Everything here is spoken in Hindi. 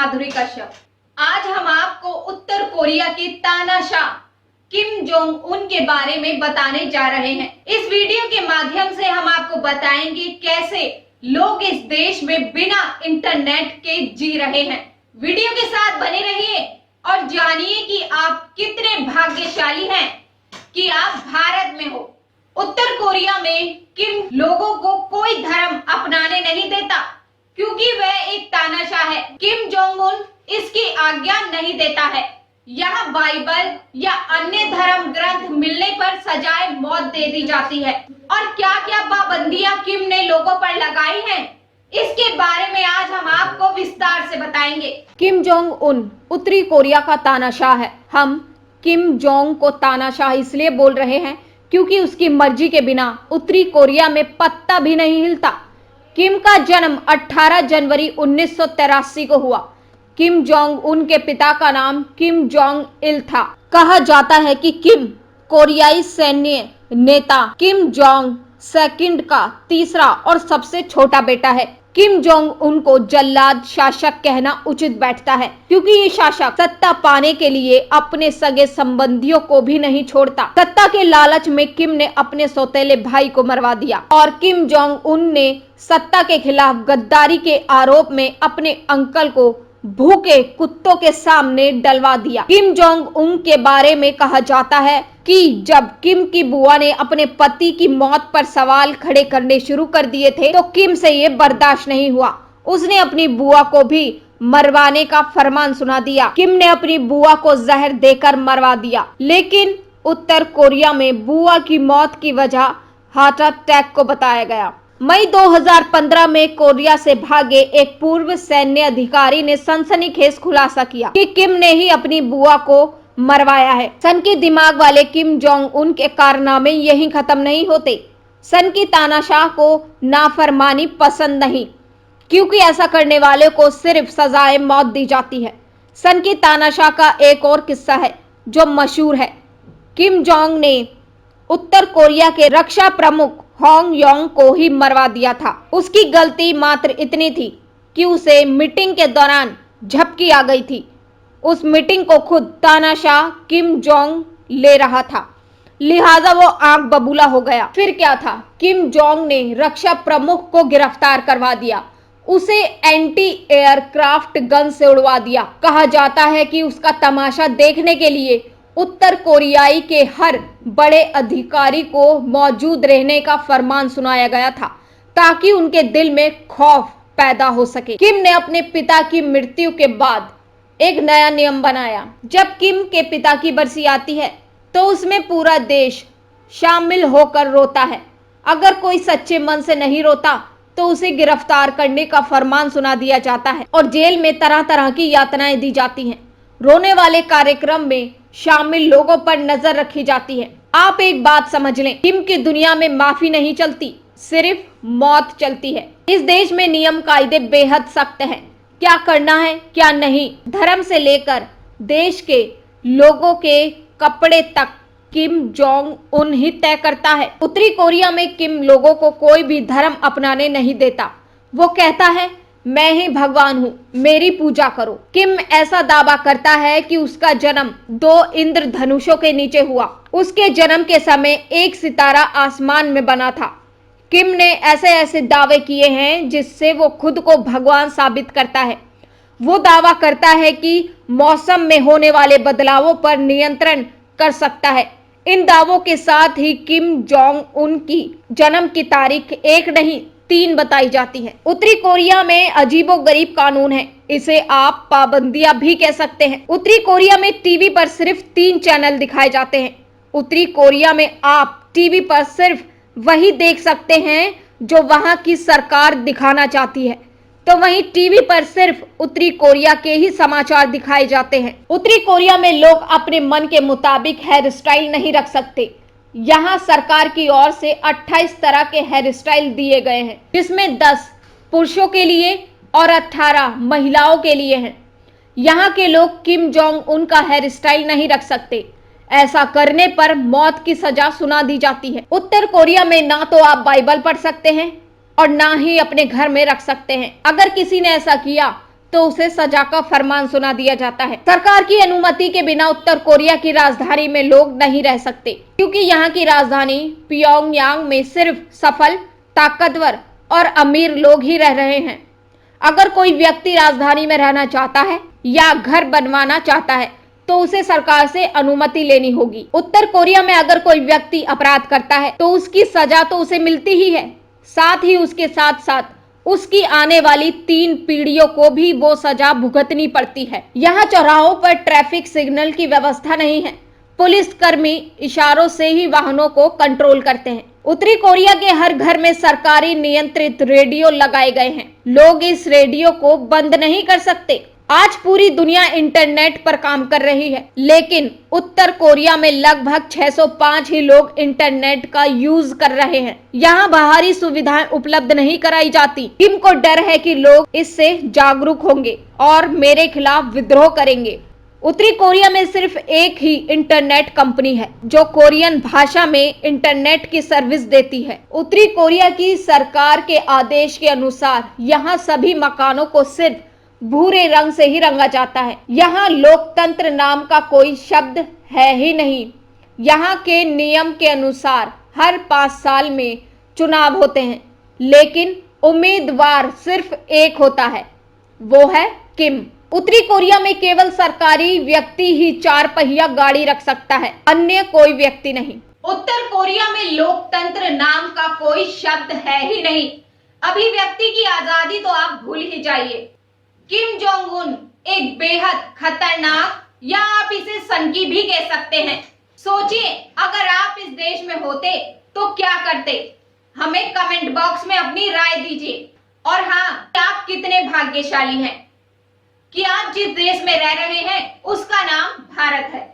माधुरी कश्यप। आज हम आपको उत्तर कोरिया के तानाशाह किम जोंग उन के बारे में बताने जा रहे हैं। इस वीडियो के माध्यम से हम आपको बताएंगे कैसे लोग इस देश में बिना इंटरनेट के जी रहे हैं। वीडियो के साथ बने रहिए और जानिए कि आप कितने भाग्यशाली हैं कि आप भारत में हो। उत्तर कोरिया में किम लोगों को कोई धर्म अपनाने नहीं देता क्योंकि वह एक तानाशाह है। किम जोंग उन इसकी आज्ञा नहीं देता है। यहाँ बाइबल या अन्य धर्म ग्रंथ मिलने पर सजाए मौत दे दी जाती है। और क्या क्या पाबंदियां किम ने लोगों पर लगाई हैं, इसके बारे में आज हम आपको विस्तार से बताएंगे। किम जोंग उन उत्तरी कोरिया का तानाशाह है। हम किम जोंग को तानाशाह इसलिए बोल रहे हैं क्योंकि उसकी मर्जी के बिना उत्तरी कोरिया में पत्ता भी नहीं हिलता। किम का जन्म 18 जनवरी 1983 को हुआ। किम जोंग उन के पिता का नाम किम जोंग इल था। कहा जाता है कि किम कोरियाई सैन्य नेता किम जोंग सेकंड का तीसरा और सबसे छोटा बेटा है। किम जोंग उन को जल्लाद शासक कहना उचित बैठता है क्योंकि ये शासक सत्ता पाने के लिए अपने सगे संबंधियों को भी नहीं छोड़ता। सत्ता के लालच में किम ने अपने सौतेले भाई को मरवा दिया और किम जोंग उन ने सत्ता के खिलाफ गद्दारी के आरोप में अपने अंकल को भूखे कुत्तों के सामने डलवा दिया। किम जोंग उन के बारे में कहा जाता है कि जब किम की बुआ ने अपने पति की मौत पर सवाल खड़े करने शुरू कर दिए थे तो किम से ये बर्दाश्त नहीं हुआ। उसने अपनी बुआ को भी मरवाने का फरमान सुना दिया। किम ने अपनी बुआ को जहर देकर मरवा दिया। लेकिन उत्तर कोरिया में बुआ की मौत की वजह हार्ट अटैक को बताया गया। मई 2015 में कोरिया से भागे एक पूर्व सैन्य अधिकारी ने सनसनीखेज खुलासा किया कि किम ने ही अपनी बुआ को मरवाया है। सन की दिमाग वाले किम जोंग उन के कारनामे यहीं खत्म नहीं होते। सन की तानाशाह को नाफरमानी पसंद नहीं क्योंकि ऐसा करने वाले को सिर्फ सजाए मौत दी जाती है। सन की तानाशाह का एक और किस्सा है जो मशहूर है। किम जोंग ने उत्तर कोरिया के रक्षा प्रमुख होंग योंग को ही मरवा दिया था। उसकी गलती मात्र इतनी थी कि उसे मीटिंग के दौरान झपकी आ गई थी। उस मीटिंग को खुद तानाशाह किम जोंग ले रहा था, लिहाजा वो आंख बबूला हो गया। फिर क्या था, किम जोंग ने रक्षा प्रमुख को गिरफ्तार करवा दिया। उसे एंटी एयरक्राफ्ट गन से उड़वा दिया। कहा जाता है कि उसका तमाशा देखने के लिए उत्तर कोरियाई के हर बड़े अधिकारी को मौजूद रहने का फरमान सुनाया गया था ताकि उनके दिल में खौफ पैदा हो सके। किम ने अपने पिता की मृत्यु के बाद एक नया नियम बनाया। जब किम के पिता की बरसी आती है तो उसमें पूरा देश शामिल होकर रोता है। अगर कोई सच्चे मन से नहीं रोता तो उसे गिरफ्तार करने का फरमान सुना दिया जाता है और जेल में तरह तरह की यातनाएं दी जाती हैं। रोने वाले कार्यक्रम में शामिल लोगों पर नजर रखी जाती है। आप एक बात समझ लें, किम की दुनिया में माफी नहीं चलती, सिर्फ मौत चलती है। इस देश में नियम कायदे बेहद सख्त हैं। क्या करना है क्या नहीं, धर्म से लेकर देश के लोगों के कपड़े तक किम जोंग उन ही तय करता है। उत्तरी कोरिया में किम लोगों को कोई भी धर्म अपनाने नहीं देता। वो कहता है मैं ही भगवान हूँ, मेरी पूजा करो। किम ऐसा दावा करता है कि उसका जन्म 2 इंद्रधनुषों के नीचे हुआ। उसके जन्म के समय एक सितारा आसमान में बना था। किम ने ऐसे ऐसे दावे किए हैं जिससे वो खुद को भगवान साबित करता है। वो दावा करता है कि मौसम में होने वाले बदलावों पर नियंत्रण कर सकता है। इन दावों के साथ ही किम जोंग उन की जन्म की तारीख 1 नहीं 3 बताई जाती है। उत्तरी कोरिया में अजीबोगरीब कानून है, इसे आप पाबंदियां भी कह सकते हैं। उत्तरी कोरिया में टीवी पर सिर्फ 3 चैनल दिखाए जाते हैं। उत्तरी कोरिया में आप टीवी पर सिर्फ वही देख सकते हैं जो वहां की सरकार दिखाना चाहती है, तो वहीं टीवी पर सिर्फ उत्तरी कोरिया के ही समाचार दिखाए जाते हैं। उत्तरी कोरिया में लोग अपने मन के मुताबिक हेयर स्टाइल नहीं रख सकते। यहाँ सरकार की ओर से 28 तरह के हेयर स्टाइल दिए गए हैं, जिसमें 10 पुरुषों के लिए और 18 महिलाओं के लिए हैं। यहाँ के लोग किम जोंग उन का हेयर स्टाइल नहीं रख सकते। ऐसा करने पर मौत की सजा सुना दी जाती है। उत्तर कोरिया में ना तो आप बाइबल पढ़ सकते हैं और ना ही अपने घर में रख सकते हैं। अगर किसी ने ऐसा किया तो उसे सजा का फरमान सुना दिया जाता है। सरकार की अनुमति के बिना उत्तर कोरिया की राजधानी में लोग नहीं रह सकते, क्योंकि यहाँ की राजधानी प्योंगयांग में सिर्फ सफल, ताकतवर और अमीर लोग ही रह रहे हैं। अगर कोई व्यक्ति राजधानी में रहना चाहता है या घर बनवाना चाहता है तो उसे सरकार से अनुमति लेनी होगी। उत्तर कोरिया में अगर कोई व्यक्ति अपराध करता है तो उसकी सजा तो उसे मिलती ही है, साथ ही उसके साथ साथ उसकी आने वाली 3 पीढ़ियों को भी वो सजा भुगतनी पड़ती है। यहाँ चौराहों पर ट्रैफिक सिग्नल की व्यवस्था नहीं है। पुलिस कर्मी इशारों से ही वाहनों को कंट्रोल करते हैं। उत्तरी कोरिया के हर घर में सरकारी नियंत्रित रेडियो लगाए गए हैं। लोग इस रेडियो को बंद नहीं कर सकते। आज पूरी दुनिया इंटरनेट पर काम कर रही है, लेकिन उत्तर कोरिया में लगभग 605 ही लोग इंटरनेट का यूज कर रहे हैं। यहाँ बाहरी सुविधाएं उपलब्ध नहीं कराई जाती। किम को डर है कि लोग इससे जागरूक होंगे और मेरे खिलाफ विद्रोह करेंगे। उत्तरी कोरिया में सिर्फ एक ही इंटरनेट कंपनी है जो कोरियन भाषा में इंटरनेट की सर्विस देती है। उत्तरी कोरिया की सरकार के आदेश के अनुसार यहाँ सभी मकानों को सिर्फ भूरे रंग से ही रंगा जाता है। यहाँ लोकतंत्र नाम का कोई शब्द है ही नहीं। यहाँ के नियम के अनुसार हर 5 साल में चुनाव होते हैं, लेकिन उम्मीदवार सिर्फ एक होता है, वो है किम। उत्तरी कोरिया में केवल सरकारी व्यक्ति ही 4 पहिया गाड़ी रख सकता है, अन्य कोई व्यक्ति नहीं। उत्तर कोरिया में लोकतंत्र नाम का कोई शब्द है ही नहीं। अभिव्यक्ति की आजादी तो आप भूल ही जाइए। किम जोंग उन एक बेहद खतरनाक, या आप इसे सनकी भी कह सकते हैं। सोचिए, अगर आप इस देश में होते तो क्या करते? हमें कमेंट बॉक्स में अपनी राय दीजिए। और हाँ, आप कितने भाग्यशाली हैं कि आप जिस देश में रह रहे हैं उसका नाम भारत है।